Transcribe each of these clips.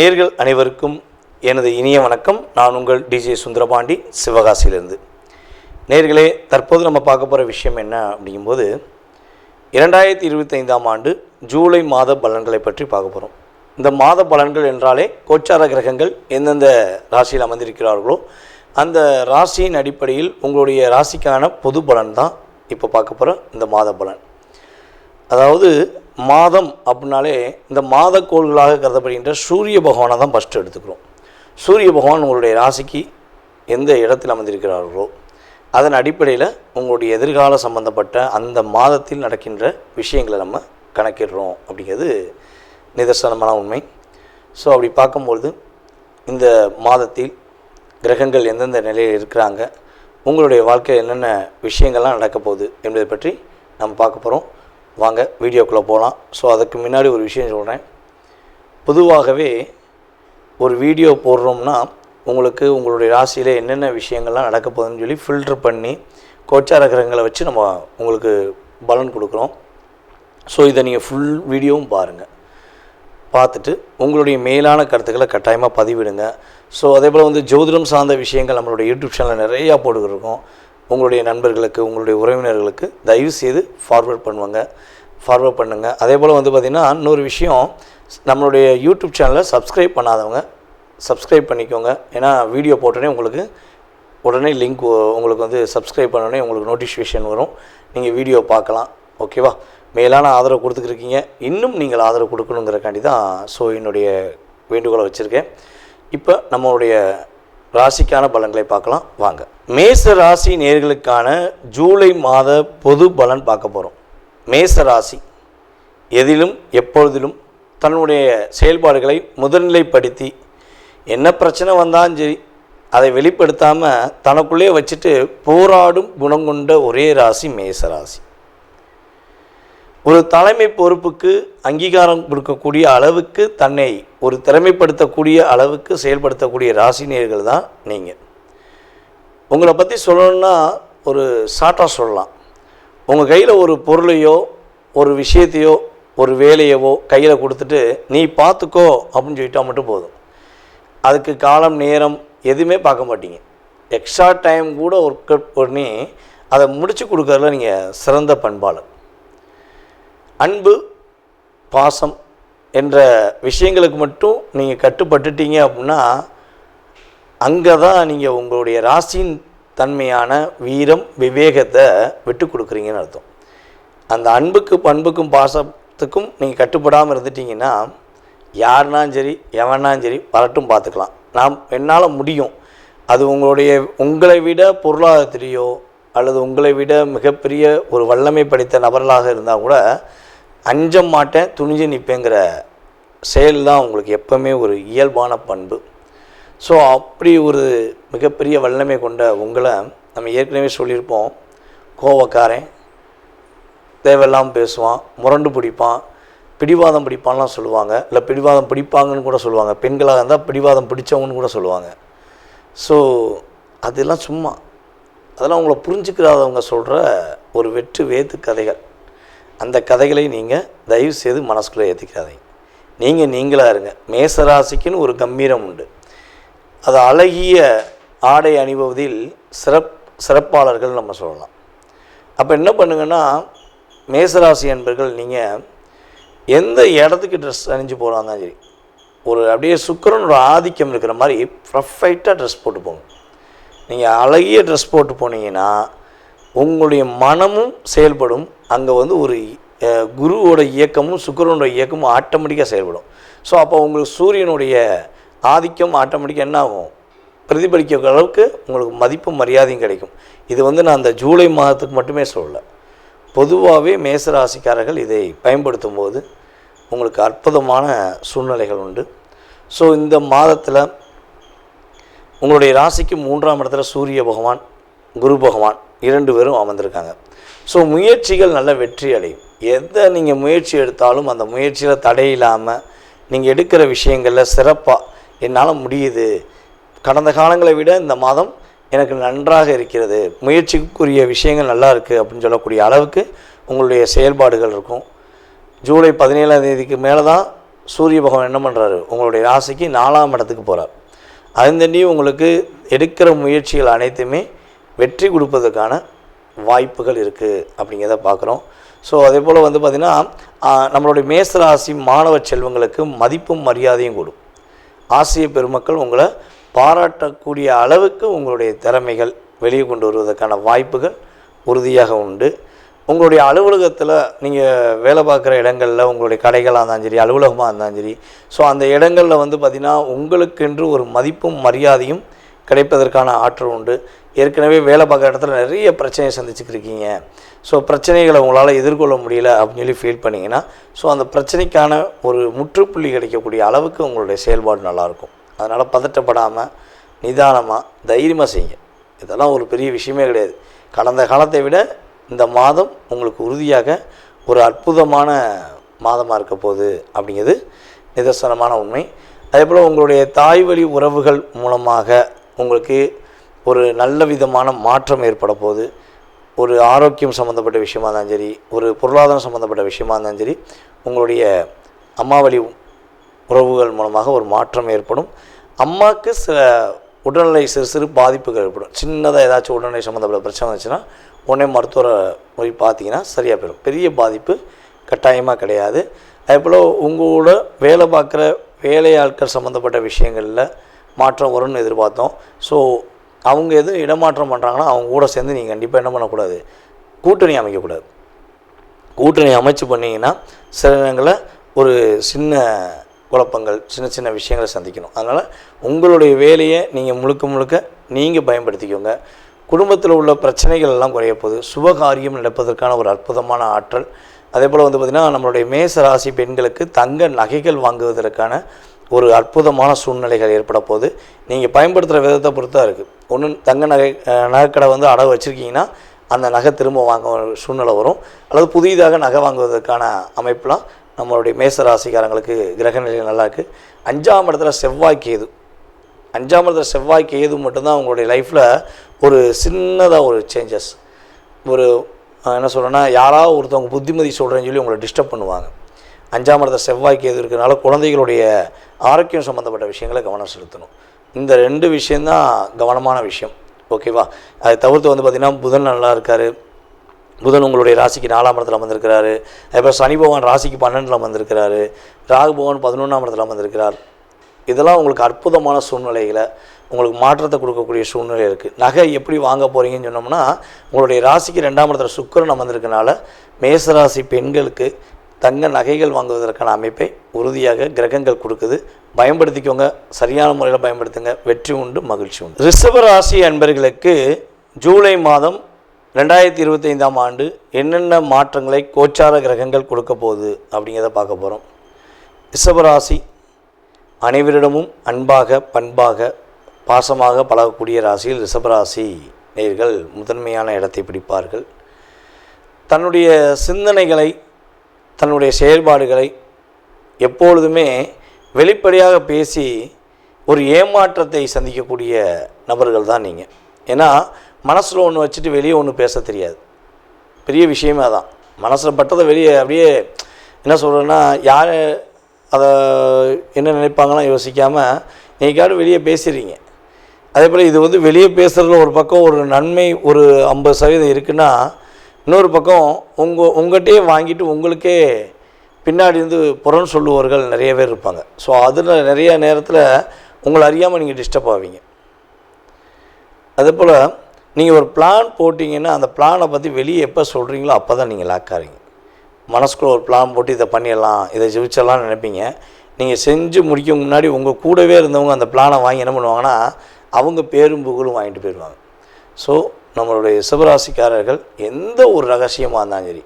நேயர்கள் அனைவருக்கும் எனது இனிய வணக்கம். நான் உங்கள் டிஜே சுந்தரபாண்டி, சிவகாசியிலிருந்து. நேயர்களே, தற்போது நம்ம பார்க்க போகிற விஷயம் என்ன அப்படிங்கும்போது 2025ஆம் ஆண்டு ஜூலை மாத பலன்களை பற்றி பார்க்க போகிறோம். இந்த மாத பலன்கள் என்றாலே கோச்சார கிரகங்கள் எந்தெந்த ராசியில் அமர்ந்திருக்கிறார்களோ அந்த ராசியின் அடிப்படையில் உங்களுடைய ராசிக்கான பொது பலன் தான் இப்போ பார்க்க போகிற இந்த மாத பலன். அதாவது மாதம் அப்படின்னாலே இந்த மாத கோள்களாக கருதப்படுகின்ற சூரிய பகவானை தான் ஃபஸ்ட்டு எடுத்துக்கிறோம். சூரிய பகவான் உங்களுடைய ராசிக்கு எந்த இடத்தில் அமர்ந்திருக்கிறார்களோ அதன் அடிப்படையில் உங்களுடைய எதிர்கால சம்பந்தப்பட்ட அந்த மாதத்தில் நடக்கின்ற விஷயங்களை நம்ம கணக்கிடுறோம் அப்படிங்கிறது நிதர்சனமான உண்மை. ஸோ அப்படி பார்க்கும்பொழுது இந்த மாதத்தில் கிரகங்கள் எந்தெந்த நிலையில் இருக்கிறாங்க, உங்களுடைய வாழ்க்கையில் என்னென்ன விஷயங்கள்லாம் நடக்க போகுது என்பதை பற்றி நம்ம பார்க்க போகிறோம். வாங்க வீடியோக்குள்ளே போகலாம். ஸோ அதுக்கு முன்னாடி ஒரு விஷயம் சொல்கிறேன். பொதுவாகவே ஒரு வீடியோ போடுறோம்னா உங்களுக்கு உங்களுடைய ராசியில் என்னென்ன விஷயங்கள்லாம் நடக்க போகுதுன்னு சொல்லி ஃபில்ட்ரு பண்ணி கோச்சார கிரகங்களை வச்சு நம்ம உங்களுக்கு பலன் கொடுக்குறோம். ஸோ இதை நீங்கள் ஃபுல் வீடியோவும் பாருங்கள். பார்த்துட்டு உங்களுடைய மேலான கருத்துக்களை கட்டாயமாக பதிவிடுங்க. ஸோ அதே போல் ஜோதிடம் சார்ந்த விஷயங்கள் நம்மளுடைய யூடியூப் சேனலில் நிறையா போட்டுக்கிருக்கோம். உங்களுடைய நண்பர்களுக்கு, உங்களுடைய உறவினர்களுக்கு தயவு செய்து ஃபார்வர்ட் பண்ணுங்கள். அதே போல் பார்த்திங்கன்னா இன்னொரு விஷயம், நம்மளுடைய யூடியூப் சேனலை சப்ஸ்கிரைப் பண்ணாதவங்க சப்ஸ்கிரைப் பண்ணிக்கோங்க. ஏன்னா வீடியோ போட்டோடனே உங்களுக்கு உடனே லிங்க் உங்களுக்கு சப்ஸ்கிரைப் பண்ணோடனே உங்களுக்கு நோட்டிஃபிகேஷன் வரும், நீங்கள் வீடியோ பார்க்கலாம். ஓகேவா? மேலான ஆதரவு கொடுத்துக்கிருக்கீங்க, இன்னும் நீங்கள் ஆதரவு கொடுக்கணுங்கிறக்காண்டி தான் ஸோ என்னுடைய வேண்டுகோளை வச்சுருக்கேன். இப்போ நம்மளுடைய ராசிக்கான பலன்களை பார்க்கலாம் வாங்க. மேச ராசி நேயர்களுக்கான ஜூலை மாத பொது பலன் பார்க்க போகிறோம். மேச ராசி எதிலும் எப்பொழுதிலும் தன்னுடைய செயல்பாடுகளை முதல்நிலைப்படுத்தி என்ன பிரச்சனை வந்தாலும் சரி அதை வெளிப்படுத்தாமல் தனக்குள்ளே வச்சுட்டு போராடும் குணம் கொண்ட ஒரே ராசி மேச ராசி. ஒரு தலைமை பொறுப்புக்கு அங்கீகாரம் கொடுக்கக்கூடிய அளவுக்கு, தன்னை ஒரு திறமைப்படுத்தக்கூடிய அளவுக்கு செயல்படுத்தக்கூடிய ராசினியர்கள் தான் நீங்கள். உங்களை பற்றி சொல்லணுன்னா ஒரு ஷார்ட்டாக சொல்லலாம். உங்கள் கையில் ஒரு பொருளையோ ஒரு விஷயத்தையோ ஒரு வேலையவோ கையில் கொடுத்துட்டு நீ பார்த்துக்கோ அப்படின்னு சொல்லிட்டா மட்டும் போதும். அதுக்கு காலம் நேரம் எதுவுமே பார்க்க மாட்டீங்க. எக்ஸ்ட்ரா டைம் கூட ஒர்க் அவுட் பண்ணி அதை முடித்து கொடுக்கறதுல நீங்கள் சிறந்த பண்பாளர். அன்பு, பாசம் என்ற விஷயங்களுக்கு மட்டும் நீங்கள் கட்டுப்பட்டுட்டீங்க அப்படின்னா அங்கே தான் நீங்கள் உங்களுடைய ராசியின் தன்மையான வீரம், விவேகத்தை விட்டு கொடுக்குறீங்கன்னு அர்த்தம். அந்த அன்புக்கு, பண்புக்கும், பாசத்துக்கும் நீங்கள் கட்டுப்படாமல் இருந்துட்டிங்கன்னா யாருனாலும் சரி எவனாலும் சரி வரட்டும், பார்த்துக்கலாம், என்னால் முடியும். அது உங்களை விட பொருளாதாரத்திலேயோ அல்லது உங்களை விட மிகப்பெரிய ஒரு வல்லமை படைத்த நபர்களாக இருந்தால் கூட அஞ்ச மாட்டேன், துணிஞ்சு நிற்பேங்கிற செயல் தான் உங்களுக்கு எப்போவுமே ஒரு இயல்பான பண்பு. ஸோ அப்படி ஒரு மிகப்பெரிய வல்லமை கொண்ட உங்களை நம்ம ஏற்கனவே சொல்லியிருப்போம். கோவக்காரன், தேவையில்லாமல் பேசுவான், முரண்டு பிடிப்பான், பிடிவாதம் பிடிப்பான்லாம் சொல்லுவாங்க. இல்லை பிடிவாதம் பிடிப்பாங்கன்னு கூட சொல்லுவாங்க. பெண்களாக இருந்தால் பிடிவாதம் பிடிச்சவங்கன்னு கூட சொல்லுவாங்க. ஸோ அதெல்லாம் சும்மா, அதெல்லாம் உங்களை புரிஞ்சுக்கிறாதவங்க சொல்கிற ஒரு வெற்று வேத்து கதைகள். அந்த கதைகளை நீங்கள் தயவு செய்து மனசுக்குள்ளே ஏற்றிக்காதீங்க. நீங்களாக இருங்க. மேசராசிக்குன்னு ஒரு கம்பீரம் உண்டு. அது அழகிய ஆடை அணிவதில் சிறப்பாளர்கள் நம்ம சொல்லலாம். அப்போ என்ன பண்ணுங்கன்னா, மேசராசி என்பர்கள் நீங்கள் எந்த இடத்துக்கு ட்ரெஸ் அணிஞ்சு போகிறாங்க சரி, ஒரு அப்படியே சுக்கிரனோட ஆதிக்கம் இருக்கிற மாதிரி பர்ஃபெக்டாக ட்ரெஸ் போட்டு போங்க. நீங்கள் அழகிய ட்ரெஸ் போட்டு போனீங்கன்னா உங்களுடைய மனமும் செயல்படும். அங்கே ஒரு குருவோட இயக்கமும் சுக்கிரனோட இயக்கமும் ஆட்டோமேட்டிக்காக செயல்படும். ஸோ அப்போ உங்களுக்கு சூரியனுடைய ஆதிக்கம் ஆட்டோமேட்டிக்காக என்ன ஆகும், பிரதிபலிக்கிற அளவுக்கு உங்களுக்கு மதிப்பும் மரியாதையும் கிடைக்கும். இது நான் அந்த ஜூலை மாதத்துக்கு மட்டுமே சொல்லலை, பொதுவாகவே மேசராசிக்காரர்கள் இதை பயன்படுத்தும் போது உங்களுக்கு அற்புதமான சூழ்நிலைகள் உண்டு. ஸோ இந்த மாதத்தில் உங்களுடைய ராசிக்கு 3ஆம் இடத்துல சூரிய பகவான், குரு பகவான் 2 பேரும் அமர்ந்திருக்காங்க. ஸோ முயற்சிகள் நல்ல வெற்றி அடையும். எதை நீங்கள் முயற்சி எடுத்தாலும் அந்த முயற்சியில் தடையில்லாமல் நீங்கள் எடுக்கிற விஷயங்களில் சிறப்பாக என்னால் முடியுது, கடந்த காலங்களை விட இந்த மாதம் எனக்கு நன்றாக இருக்கிறது, முயற்சிக்குரிய விஷயங்கள் நல்லா இருக்குது அப்படின்னு சொல்லக்கூடிய அளவுக்கு உங்களுடைய செயல்பாடுகள் இருக்கும். ஜூலை 17ஆம் தேதிக்கு மேலே தான் சூரிய பகவான் என்ன பண்ணுறாரு, உங்களுடைய ராசிக்கு 4ஆம் இடத்துக்கு போகிறார். அதன்தாண்டி உங்களுக்கு எடுக்கிற முயற்சிகள் அனைத்துமே வெற்றி கொடுப்பதற்கான வாய்ப்புகள் இருக்குது அப்படிங்கிறத பார்க்குறோம். ஸோ அதே போல் வந்து பார்த்திங்கன்னா நம்மளுடைய மேசராசி மாணவ செல்வங்களுக்கு மதிப்பும் மரியாதையும் கூடும். ஆசிரிய பெருமக்கள் உங்களை பாராட்டக்கூடிய அளவுக்கு உங்களுடைய திறமைகள் வெளியே கொண்டு வருவதற்கான வாய்ப்புகள் உறுதியாக உண்டு. உங்களுடைய அலுவலகத்தில் நீங்கள் வேலை பார்க்குற இடங்களில், உங்களுடைய கடைகளாக இருந்தாலும் சரி, அலுவலகமாக இருந்தாலும் சரி, ஸோ அந்த இடங்களில் வந்து பார்த்திங்கன்னா உங்களுக்கென்று ஒரு மதிப்பும் மரியாதையும் கிடைப்பதற்கான ஆற்றல் உண்டு. ஏற்கனவே வேலை பார்க்குற இடத்துல நிறைய பிரச்சனையை சந்திச்சுக்கிருக்கீங்க, ஸோ பிரச்சனைகளை உங்களால் எதிர்கொள்ள முடியல அப்படின்னு சொல்லி ஃபீல் பண்ணிங்கன்னா, ஸோ அந்த பிரச்சனைக்கான ஒரு முற்றுப்புள்ளி கிடைக்கக்கூடிய அளவுக்கு உங்களுடைய செயல்பாடு நல்லாயிருக்கும். அதனால் பதட்டப்படாமல் நிதானமாக தைரியமாக செய்யுங்க. இதெல்லாம் ஒரு பெரிய விஷயமே கிடையாது. கடந்த காலத்தை விட இந்த மாதம் உங்களுக்கு உறுதியாக ஒரு அற்புதமான மாதமாக இருக்க போகுது அப்படிங்கிறது நிதர்சனமான உண்மை. அதேபோல் உங்களுடைய தாய் வழி உறவுகள் மூலமாக உங்களுக்கு ஒரு நல்ல விதமான மாற்றம் ஏற்பட போகுது. ஒரு ஆரோக்கியம் சம்மந்தப்பட்ட விஷயமாக இருந்தாலும் சரி, ஒரு பொருளாதாரம் சம்மந்தப்பட்ட விஷயமாக இருந்தாலும் சரி, உங்களுடைய அம்மா வழி உறவுகள் மூலமாக ஒரு மாற்றம் ஏற்படும். அம்மாவுக்கு சில உடல்நிலை சிறு பாதிப்புகள் ஏற்படும். சின்னதாக ஏதாச்சும் உடல்நிலை சம்மந்தப்பட்ட பிரச்சனை வந்துச்சுன்னா உடனே மருத்துவரை போய் பார்த்தீங்கன்னா சரியாக போயிடும். பெரிய பாதிப்பு கட்டாயமாக கிடையாது. அதேபோல் உங்களோட வேலை பார்க்குற வேலையாட்கள் சம்மந்தப்பட்ட விஷயங்களில் மாற்றம் வரும்னு எதிர்பார்த்தோம். ஸோ அவங்க எதுவும் இடமாற்றம் பண்ணுறாங்கன்னா அவங்க கூட சேர்ந்து நீங்கள் கண்டிப்பாக என்ன பண்ணக்கூடாது, கூட்டணி அமைக்கக்கூடாது. கூட்டணி அமைச்சு பண்ணிங்கன்னா சில நேரங்களில் ஒரு சின்ன குழப்பங்கள், சின்ன சின்ன விஷயங்களை சந்திக்கணும். அதனால் உங்களுடைய வேலையை நீங்கள் முழுக்க நீங்கள் பயன்படுத்திக்கோங்க. குடும்பத்தில் உள்ள பிரச்சனைகள் எல்லாம் குறைய போகுது. சுபகாரியம் நடப்பதற்கான ஒரு அற்புதமான ஆற்றல். அதே போல் வந்து பார்த்திங்கன்னா நம்மளுடைய மேச ராசி பெண்களுக்கு தங்க நகைகள் வாங்குவதற்கான ஒரு அற்புதமான சூழ்நிலைகள் ஏற்பட போகுது. நீங்கள் பயன்படுத்துகிற விதத்தை பொறுத்தான் இருக்குது. ஒன்று தங்க நகைக்கடை வந்து அடகு வச்சுருக்கீங்கன்னா அந்த நகை திரும்ப வாங்க சூழ்நிலை வரும். அல்லது புதிதாக நகை வாங்குவதற்கான அமைப்பெலாம் நம்மளுடைய மேச ராசிக்காரங்களுக்கு கிரகநிலை நல்லா இருக்குது. 5ஆம் இடத்துல செவ்வாய் கேது. 5ஆம் இடத்துல செவ்வாய் கேது மட்டும்தான் உங்களுடைய லைஃப்பில் ஒரு சின்னதாக ஒரு சேஞ்சஸ், ஒரு என்ன சொல்கிறேன்னா யாராவது ஒருத்தவங்க புத்திமதி சொல்கிறேன்னு சொல்லி உங்களை டிஸ்டர்ப் பண்ணுவாங்க. 5ஆம் இடத்துல செவ்வாய் கேது இருக்கிறதுனால குழந்தைகளுடைய ஆரோக்கியம் சம்மந்தப்பட்ட விஷயங்களை கவனம் செலுத்தணும். இந்த 2 விஷயந்தான் கவனமான விஷயம். ஓகேவா? அதை தவிர்த்து வந்து பார்த்திங்கன்னா புதன் நல்லா இருக்கார். புதன் உங்களுடைய ராசிக்கு 4ஆம் இடத்துல வந்திருக்கிறாரு. அதுபோல் சனி பகவான் ராசிக்கு 12ஆம் வந்திருக்கிறாரு. ராகு பகவான் 11ஆம் இடத்துல வந்திருக்கிறார். இதெல்லாம் உங்களுக்கு அற்புதமான சூழ்நிலைகளை, உங்களுக்கு மாற்றத்தை கொடுக்கக்கூடிய சூழ்நிலை இருக்குது. நகை எப்படி வாங்க போகிறீங்கன்னு சொன்னோம்னா, உங்களுடைய ராசிக்கு 2ஆம் இடத்துல சுக்கிரன் வந்திருக்கனால மேசராசி பெண்களுக்கு தங்க நகைகள் வாங்குவதற்கான அமைப்பை உறுதியாக கிரகங்கள் கொடுக்குது. பயன்படுத்திக்கோங்க, சரியான முறையில் பயன்படுத்துங்க. வெற்றி உண்டு, மகிழ்ச்சி உண்டு. ரிஷப ராசி அன்பர்களுக்கு ஜூலை மாதம் 2025ஆம் ஆண்டு என்னென்ன மாற்றங்களை கோச்சார கிரகங்கள் கொடுக்க போகுது அப்படிங்கிறத பார்க்க போகிறோம். ரிஷபராசி அனைவரிடமும் அன்பாக, பண்பாக, பாசமாக பழகக்கூடிய ராசியில் ரிஷபராசி நேயர்கள் முதன்மையான இடத்தை பிடிப்பார்கள். தன்னுடைய சிந்தனைகளை, தன்னுடைய செயல்பாடுகளை எப்பொழுதுமே வெளிப்படையாக பேசி ஒரு ஏமாற்றத்தை சந்திக்கக்கூடிய நபர்கள் தான் நீங்கள். ஏன்னா மனசில் ஒன்று வச்சுட்டு வெளியே ஒன்று பேச தெரியாது. பெரிய விஷயமே அதான். மனசில் பட்டதை வெளியே அப்படியே என்ன சொல்கிறேன்னா, யார் அதை என்ன நினைப்பாங்கலாம் யோசிக்காமல் நீக்காடு வெளியே பேசிடுறீங்க. அதே போல் இது வந்து வெளியே பேசுகிறதுல ஒரு பக்கம் ஒரு நன்மை ஒரு 50% இருக்குன்னா, இன்னொரு பக்கம் உங்கள்கிட்டயே வாங்கிட்டு உங்களுக்கே பின்னாடி இருந்து புறன்னு சொல்லுவவர்கள் நிறைய பேர் இருப்பாங்க. ஸோ அதில் நிறைய நேரத்தில் உங்களை அறியாமல் நீங்கள் டிஸ்டர்ப் ஆவீங்க. அதே போல் நீங்கள் ஒரு பிளான் போட்டிங்கன்னா அந்த பிளானை பற்றி வெளியே எப்போ சொல்கிறீங்களோ அப்போ தான் நீங்கள் லாக் ஆகிறீங்க. மனசுக்குள்ள ஒரு பிளான் போட்டு இதை பண்ணிடலாம், இதை ஜெயிச்சிடலாம்னு நினைப்பீங்க. நீங்கள் செஞ்சு முடிக்க முன்னாடி உங்கள் கூடவே இருந்தவங்க அந்த பிளானை வாங்கி என்ன பண்ணுவாங்கன்னா அவங்க பேரும் புகழும் வாங்கிட்டு போயிடுவாங்க. ஸோ நம்மளுடைய ரிஷபராசிக்காரர்கள் எந்த ஒரு ரகசியமாக இருந்தாலும் சரி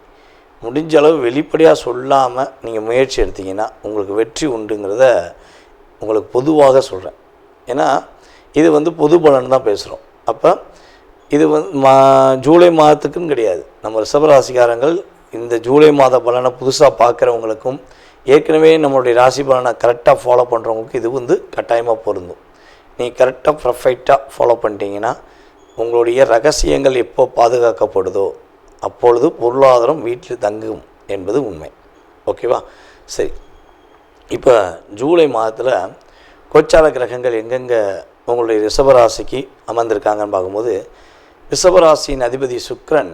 முடிஞ்ச அளவு வெளிப்படையாக சொல்லாமல் நீங்கள் முயற்சி எடுத்தீங்கன்னா உங்களுக்கு வெற்றி உண்டுங்கிறத உங்களுக்கு பொதுவாக சொல்கிறேன். ஏன்னா இது வந்து பொது பலன் தான் பேசுகிறோம். அப்போ இது வந்து ஜூலை மாதத்துக்குன்னு கிடையாது. நம்ம ரிஷபராசிக்காரங்கள் இந்த ஜூலை மாத பலனை புதுசாக பார்க்குறவங்களுக்கும் ஏற்கனவே நம்மளுடைய ராசி பலனை கரெக்டாக ஃபாலோ பண்ணுறவங்களுக்கும் இது வந்து கட்டாயமாக பொருந்தும். நீங்கள் கரெக்டாக பர்ஃபெக்டாக ஃபாலோ பண்ணிட்டீங்கன்னா உங்களுடைய ரகசியங்கள் எப்போ பாதுகாக்கப்படுதோ அப்பொழுது பொருளாதாரம் வீட்டில் தங்கும் என்பது உண்மை. ஓகேவா? சரி, இப்போ ஜூலை மாதத்தில் கோச்சார கிரகங்கள் எங்கெங்கே உங்களுடைய ரிஷபராசிக்கு அமர்ந்திருக்காங்கன்னு பார்க்கும்போது, ரிஷபராசியின் அதிபதி சுக்கிரன்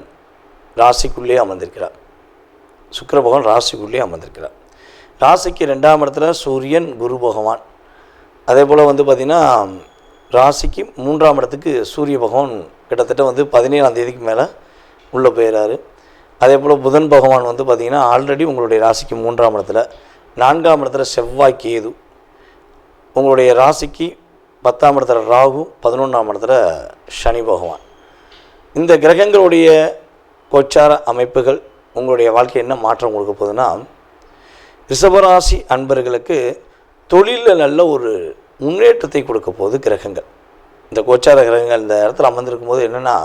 ராசிக்குள்ளே அமர்ந்திருக்கிறார். சுக்கிர பகவான் ராசிக்குள்ளே அமர்ந்திருக்கிறார். ராசிக்கு 2ஆம் இடத்துல சூரியன் குரு பகவான். அதே போல் பார்த்திங்கன்னா ராசிக்கு 3ஆம் இடத்துக்கு சூரிய பகவான் கிட்டத்தட்ட 17ஆம் தேதிக்கு மேலே உள்ளே போயிடுறாரு. அதே போல் புதன் பகவான் பார்த்திங்கன்னா ஆல்ரெடி உங்களுடைய ராசிக்கு 3ஆம் இடத்துல, 4ஆம் இடத்துல செவ்வாய் கேது, உங்களுடைய ராசிக்கு 10ஆம் இடத்துல ராகு, 11ஆம் இடத்துல சனி பகவான். இந்த கிரகங்களுடைய கோச்சார அமைப்புகள் உங்களுடைய வாழ்க்கை என்ன மாற்றம் கொடுக்க போகுதுன்னா, ரிஷபராசி அன்பர்களுக்கு தொழிலில் நல்ல ஒரு முன்னேற்றத்தை கொடுக்க போகுது கிரகங்கள். இந்த கோச்சார கிரகங்கள் இந்த இடத்துல அமர்ந்திருக்கும் போது என்னென்னா,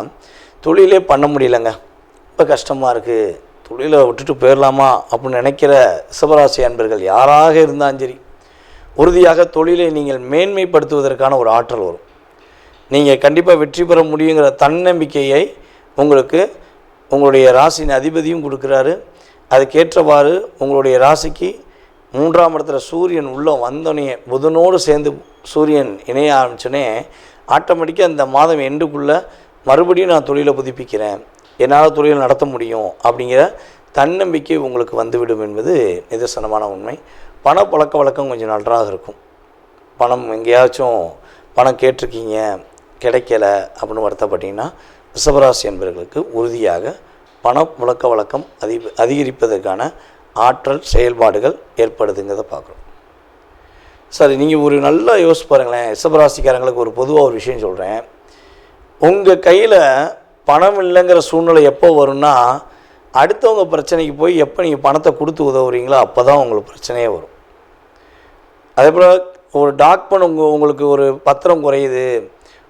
தொழிலே பண்ண முடியலைங்க, ரொம்ப கஷ்டமாக இருக்குது, தொழிலை விட்டுட்டு போயிடலாமா அப்படின்னு நினைக்கிற ரிஷபராசி அன்பர்கள் யாராக இருந்தாலும் சரி, உறுதியாக தொழிலை நீங்கள் மேன்மைப்படுத்துவதற்கான ஒரு ஆற்றல் வரும். நீங்கள் கண்டிப்பாக வெற்றி பெற முடியுங்கிற தன்னம்பிக்கையை உங்களுக்கு உங்களுடைய ராசியின் அதிபதியும் கொடுக்குறாரு. அதுக்கேற்றவாறு உங்களுடைய ராசிக்கு 3ஆம் இடத்துல சூரியன் உள்ளே வந்தோடனே, புதனோடு சேர்ந்து சூரியன் இணைய ஆரம்பித்தோடனே ஆட்டோமேட்டிக்காக இந்த மாதம் எண்டுக்குள்ளே மறுபடியும் நான் தொழிலை புதுப்பிக்கிறேன், என்னால் தொழிலை நடத்த முடியும் அப்படிங்கிற தன்னம்பிக்கை உங்களுக்கு வந்துவிடும் என்பது நிதர்சனமான உண்மை. பண பழக்க வழக்கம் கொஞ்சம் நன்றாக இருக்கும். பணம் எங்கேயாச்சும் பணம் கேட்டிருக்கீங்க கிடைக்கல அப்படின்னு வருத்தப்பட்டீங்கன்னா, ரிஷபராசி என்பவர்களுக்கு உறுதியாக பண புழக்க வழக்கம் அதிகரிப்பதற்கான ஆற்றல் செயல்பாடுகள் ஏற்படுதுங்கிறத பார்க்குறோம். சரி, நீங்கள் ஒரு நல்லா யோசிச்சு பாருங்களேன். ரிஷபராசிக்காரங்களுக்கு ஒரு பொதுவாக ஒரு விஷயம் சொல்கிறேன். உங்கள் கையில் பணம் இல்லைங்கிற சூழ்நிலை எப்போ வரும்னா, அடுத்தவங்க பிரச்சனைக்கு போய் எப்போ நீங்கள் பணத்தை கொடுத்து உதவுறீங்களோ அப்போ தான் உங்களுக்கு பிரச்சனையே வரும். அதே போல் ஒரு டாக்குமெண்ட் உங்களுக்கு ஒரு பத்திரம் குறையுது,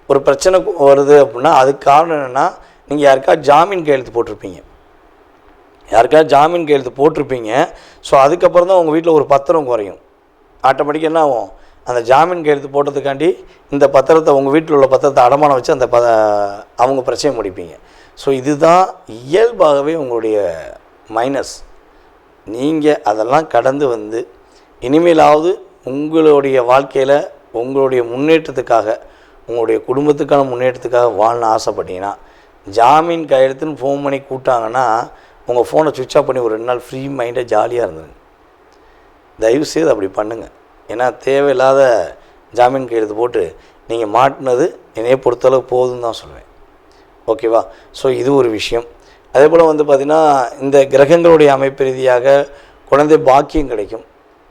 ஒரு பிரச்சனை வருது அப்படின்னா அதுக்கு காரணம் என்னென்னா, நீங்கள் யாருக்காவது ஜாமீன் கையெழுத்து போட்டிருப்பீங்க. ஸோ அதுக்கப்புறம் தான் உங்கள் வீட்டில் ஒரு பத்திரம் குறையும். ஆட்டோமேட்டிக்காக என்ன ஆகும், அந்த ஜாமீன் கையெழுத்து போட்டதுக்காண்டி இந்த பத்திரத்தை, உங்கள் வீட்டில் உள்ள பத்திரத்தை அடமானம் வச்சு அந்த அவங்க பிரச்சனை முடிப்பீங்க. ஸோ இதுதான் இயல்பாகவே உங்களுடைய மைனஸ். நீங்கள் அதெல்லாம் கடந்து இனிமேலாவது உங்களுடைய வாழ்க்கையில் உங்களுடைய முன்னேற்றத்துக்காக, உங்களுடைய குடும்பத்துக்கான முன்னேற்றத்துக்காக வாழணும்னு ஆசைப்பட்டீங்கன்னா, ஜாமீன் கையெழுத்துன்னு ஃபோன் பண்ணி கூப்பிட்டாங்கன்னா உங்கள் ஃபோனை சுவிட்ச் ஆஃப் பண்ணி ஒரு 2 நாள் ஃப்ரீ மைண்டாக ஜாலியாக இருந்தது. தயவுசெய்து அப்படி பண்ணுங்கள். ஏன்னா தேவையில்லாத ஜாமீன் கையெழுத்து போட்டு நீங்கள் மாட்டினது என்னையை பொறுத்தளவு போதுன்னு தான் சொல்லுவேன். ஓகேவா? ஸோ இது ஒரு விஷயம். அதே போல் பார்த்திங்கன்னா, இந்த கிரகங்களுடைய அமைப்பு ரீதியாக குழந்தை பாக்கியம் கிடைக்கும்.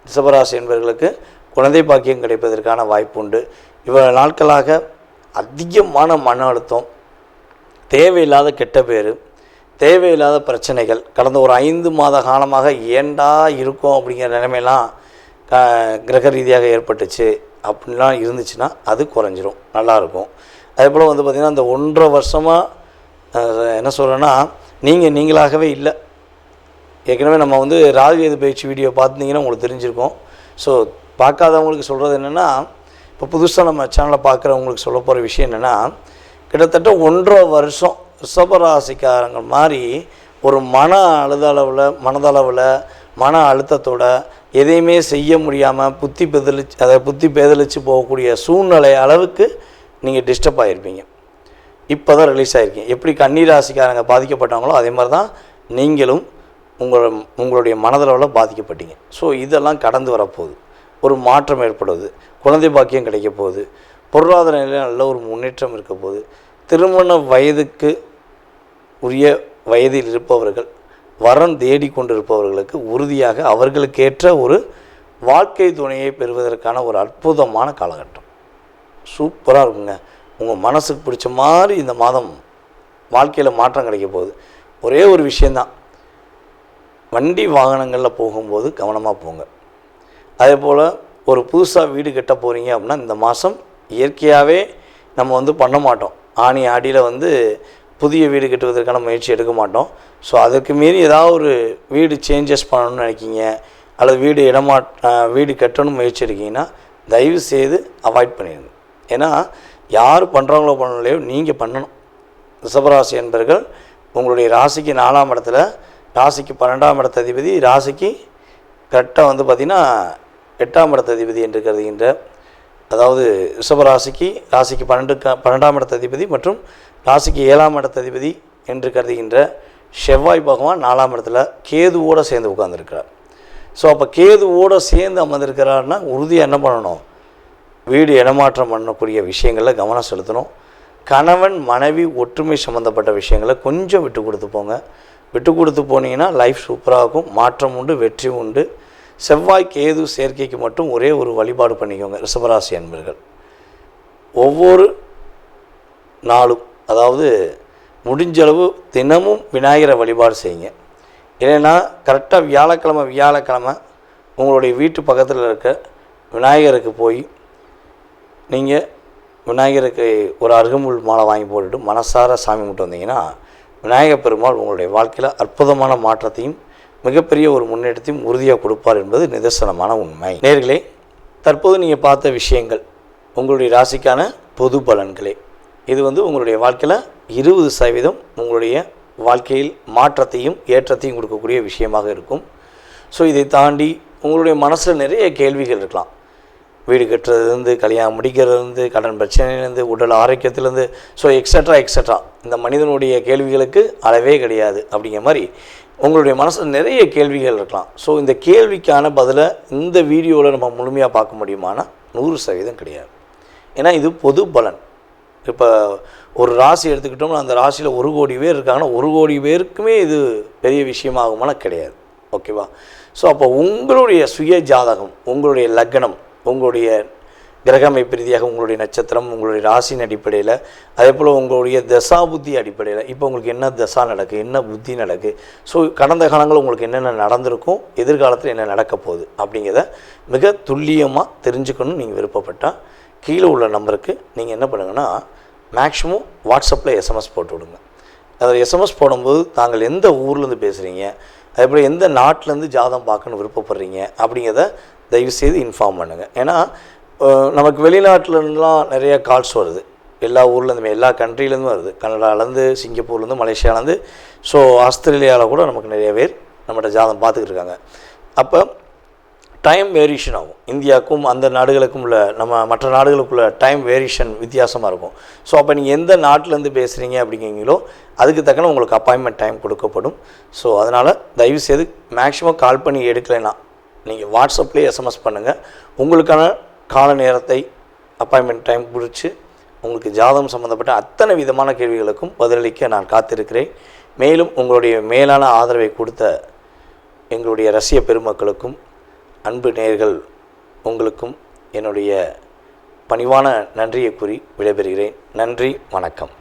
ரிஷபராசி என்பவர்களுக்கு குழந்தை பாக்கியம் கிடைப்பதற்கான வாய்ப்பு உண்டு. இவ்வளவு நாட்களாக அதிகமான மன அழுத்தம், தேவையில்லாத கெட்ட பேர், தேவையில்லாத பிரச்சனைகள் கடந்த ஒரு 5 மாத காலமாக ஏண்டா இருக்கும் அப்படிங்கிற நிலைமையெல்லாம் கிரக ரீதியாக ஏற்பட்டுச்சு அப்படின்லாம் இருந்துச்சுன்னா அது குறைஞ்சிரும், நல்லாயிருக்கும். அதே போல் பார்த்திங்கன்னா, இந்த 1.5 வருஷமாக என்ன சொல்கிறேன்னா, நீங்களாகவே இல்லை. ஏற்கனவே நம்ம ராகுகேது பயிற்சி வீடியோ பார்த்துருந்தீங்கன்னா உங்களுக்கு தெரிஞ்சிருக்கும். ஸோ பார்க்காதவங்களுக்கு சொல்கிறது என்னென்னா, இப்போ புதுசாக நம்ம சேனலை பார்க்குறவங்களுக்கு சொல்ல போகிற விஷயம் என்னென்னா, கிட்டத்தட்ட 1.5 வருஷம் ரிஷபராசிக்காரங்க மாதிரி ஒரு மனதளவில் மன அழுத்தத்தோட எதையுமே செய்ய முடியாமல் புத்தி பேதலிச்சு போகக்கூடிய சூழ்நிலை அளவுக்கு நீங்கள் டிஸ்டர்ப் ஆகிருப்பீங்க. இப்போ தான் ரிலீஸ் ஆகிருக்கீங்க. எப்படி கன்னிராசிக்காரங்க பாதிக்கப்பட்டாங்களோ அதே மாதிரி தான் நீங்களும் உங்களுடைய மனதளவில் பாதிக்கப்பட்டீங்க. ஸோ இதெல்லாம் கடந்து வரப்போகுது, ஒரு மாற்றம் ஏற்படுவது, குழந்தை பாக்கியம் கிடைக்க போகுது, பொருளாதார நிலையில் நல்ல ஒரு முன்னேற்றம் இருக்க போகுது. திருமண வயதுக்கு உரிய வயதில் இருப்பவர்கள், வரன் தேடி கொண்டிருப்பவர்களுக்கு உறுதியாக அவர்களுக்கேற்ற ஒரு வாழ்க்கை துணையை பெறுவதற்கான ஒரு அற்புதமான காலகட்டம். சூப்பராக இருக்குங்க. உங்கள் மனசுக்கு பிடிச்ச மாதிரி இந்த மாதம் வாழ்க்கையில் மாற்றம் கிடைக்க போகுது. ஒரே ஒரு விஷயந்தான், வண்டி வாகனங்களில் போகும்போது கவனமாக போங்க. அதே போல் ஒரு புதுசாக வீடு கட்ட போகிறீங்க அப்படின்னா இந்த மாதம் இயற்கையாகவே நம்ம பண்ண மாட்டோம். ஆணி ஆடியில் புதிய வீடு கட்டுவதற்கான முயற்சி எடுக்க மாட்டோம். ஸோ அதுக்கு மீறி ஏதாவது ஒரு வீடு சேஞ்சஸ் பண்ணணும்னு நினைக்கிங்க, அல்லது வீடு கட்டணும் முயற்சி எடுக்கிங்கன்னா தயவு செய்து அவாய்ட் பண்ணிடுங்க. ஏன்னா யார் பண்ணுறாங்களோ பண்ணலையோ நீங்கள் பண்ணணும். ரிஷபராசி என்பர்கள் உங்களுடைய ராசிக்கு 4ஆம் இடத்துல, ராசிக்கு 12ஆம் இடத்த அதிபதி, ராசிக்கு கரெக்டாக பார்த்திங்கன்னா 8ஆம் இடத்ததிபதி என்று கருதுகின்ற, அதாவது ரிஷபராசிக்கு 12ஆம் இடத்ததிபதி மற்றும் ராசிக்கு 7ஆம் இடத்ததிபதி என்று கருதுகின்ற செவ்வாய் பகவான் 4ஆம் இடத்துல கேதுவோடு சேர்ந்து உட்கார்ந்துருக்கிறார். ஸோ அப்போ கேதுவோடு சேர்ந்து அமர்ந்திருக்கிறாருன்னா உறுதியாக என்ன பண்ணணும், வீடு இடமாற்றம் பண்ணக்கூடிய விஷயங்களில் கவனம் செலுத்தணும். கணவன் மனைவி ஒற்றுமை சம்மந்தப்பட்ட விஷயங்களை கொஞ்சம் விட்டு கொடுத்து போங்க. விட்டு கொடுத்து போனீங்கன்னா லைஃப் சூப்பராக இருக்கும், மாற்றம் உண்டு, வெற்றி உண்டு. செவ்வாய் கேது சேர்க்கைக்கு மட்டும் ஒரே ஒரு வழிபாடு பண்ணிக்கோங்க ரிஷபராசி அன்பர்கள். ஒவ்வொரு நாளும், அதாவது முடிஞ்சளவு தினமும் விநாயகரை வழிபாடு செய்யுங்க. இல்லைன்னா கரெக்டாக வியாழக்கிழமை உங்களுடைய வீட்டு பக்கத்தில் இருக்க விநாயகருக்கு போய் நீங்கள் விநாயகருக்கு ஒரு அருகம்புல் மாலை வாங்கி போட்டுட்டு மனசார சாமி கும்பிட்டு வந்தீங்கன்னா விநாயகர் பெருமாள் உங்களுடைய வாழ்க்கையில் அற்புதமான மாற்றத்தையும் மிகப்பெரிய ஒரு முன்னேற்றத்தையும் உறுதியாக கொடுப்பார் என்பது நிதர்சனமான உண்மை. நேர்களே, தற்போது நீங்கள் பார்த்த விஷயங்கள் உங்களுடைய ராசிக்கான பொது பலன்களே. இது உங்களுடைய வாழ்க்கையில் 20% உங்களுடைய வாழ்க்கையில் மாற்றத்தையும் ஏற்றத்தையும் கொடுக்கக்கூடிய விஷயமாக இருக்கும். ஸோ இதை தாண்டி உங்களுடைய மனசில் நிறைய கேள்விகள் இருக்கலாம். வீடு கட்டுறதுலேருந்து, கல்யாணம் முடிக்கிறதுலேருந்து, கடன் பிரச்சனையிலேருந்து, உடல் ஆரோக்கியத்திலேருந்து, ஸோ எக்ஸட்ரா இந்த மனிதனுடைய கேள்விகளுக்கு அளவே கிடையாது. அப்படிங்கிற மாதிரி உங்களுடைய மனசில் நிறைய கேள்விகள் இருக்கலாம். ஸோ இந்த கேள்விக்கான பதிலை இந்த வீடியோவில் நம்ம முழுமையாக பார்க்க முடியுமானா 100% கிடையாது. ஏன்னா இது பொது பலன். இப்போ ஒரு ராசி எடுத்துக்கிட்டோம்னா அந்த ராசியில் 1 கோடி பேர் இருக்காங்கன்னா 1 கோடி பேருக்குமே இது பெரிய விஷயமாகுமான கிடையாது. ஓகேவா? ஸோ அப்போ உங்களுடைய சுய ஜாதகம், உங்களுடைய லக்னம், உங்களுடைய கிரக அமைப்பு ரீதியாக உங்களுடைய நட்சத்திரம், உங்களுடைய ராசியின் அடிப்படையில், அதே போல் உங்களுடைய தசா புத்தி அடிப்படையில் இப்போ உங்களுக்கு என்ன தசா நடக்குது, என்ன புத்தி நடக்குது, ஸோ கடந்த காலங்கள் உங்களுக்கு என்னென்ன நடந்திருக்கும், எதிர்காலத்தில் என்ன நடக்க போகுது அப்படிங்கிறத மிக துல்லியமாக தெரிஞ்சுக்கணும்னு நீங்கள் விருப்பப்பட்டால் கீழே உள்ள நம்பருக்கு நீங்கள் என்ன பண்ணுங்கன்னா மேக்ஸிமம் வாட்ஸ்அப்பில் எஸ்எம்எஸ் போட்டு விடுங்க. அதில் எஸ்எம்எஸ் போடும்போது தாங்கள் எந்த ஊர்லேருந்து பேசுகிறீங்க, அதேபோல் எந்த நாட்டிலேருந்து ஜாதகம் பார்க்கணுன்னு விருப்பப்படுறீங்க அப்படிங்கிறத தயவுசெய்து இன்ஃபார்ம் பண்ணுங்கள். ஏன்னா நமக்கு வெளிநாட்டிலலாம் நிறைய கால்ஸ் வருது, எல்லா ஊர்லேருந்துமே, எல்லா கண்ட்ரிலேருந்து வருது. கனடாலேருந்து, சிங்கப்பூர்லேருந்து, மலேசியாவிலேருந்து, ஸோ ஆஸ்திரேலியாவில் கூட நமக்கு நிறைய பேர் நம்மகிட்ட ஜாதகம் பார்த்துக்கிட்டு இருக்காங்க. அப்போ டைம் வேரியேஷன் ஆகும். இந்தியாவுக்கும் அந்த நாடுகளுக்கும் உள்ள மற்ற நாடுகளுக்குள்ள டைம் வேரியேஷன் வித்தியாசமாக இருக்கும். ஸோ அப்போ நீங்கள் எந்த நாட்டிலேருந்து பேசுகிறீங்க அப்படிங்கிறீங்களோ அதுக்கு தக்கன உங்களுக்கு அப்பாயின்மெண்ட் டைம் கொடுக்கப்படும். ஸோ அதனால் தயவுசெய்து மேக்ஸிமம் கால் பண்ணி எடுக்கலைன்னா நீங்கள் வாட்ஸ்அப்லேயே எஸ்எம்எஸ் பண்ணுங்கள். உங்களுக்கான கால நேரத்தை அப்பாயின்மெண்ட் டைம் பிடிச்சி உங்களுக்கு ஜாதகம் சம்மந்தப்பட்ட அத்தனை விதமான கேள்விகளுக்கும் பதிலளிக்க நான் காத்திருக்கிறேன். மேலும் உங்களுடைய மேலான ஆதரவை கொடுத்த எங்களுடைய ரசிக பெருமக்களுக்கும் அன்பு நேயர்கள் உங்களுக்கும் என்னுடைய பணிவான நன்றியை கூறி விடைபெறுகிறேன். நன்றி, வணக்கம்.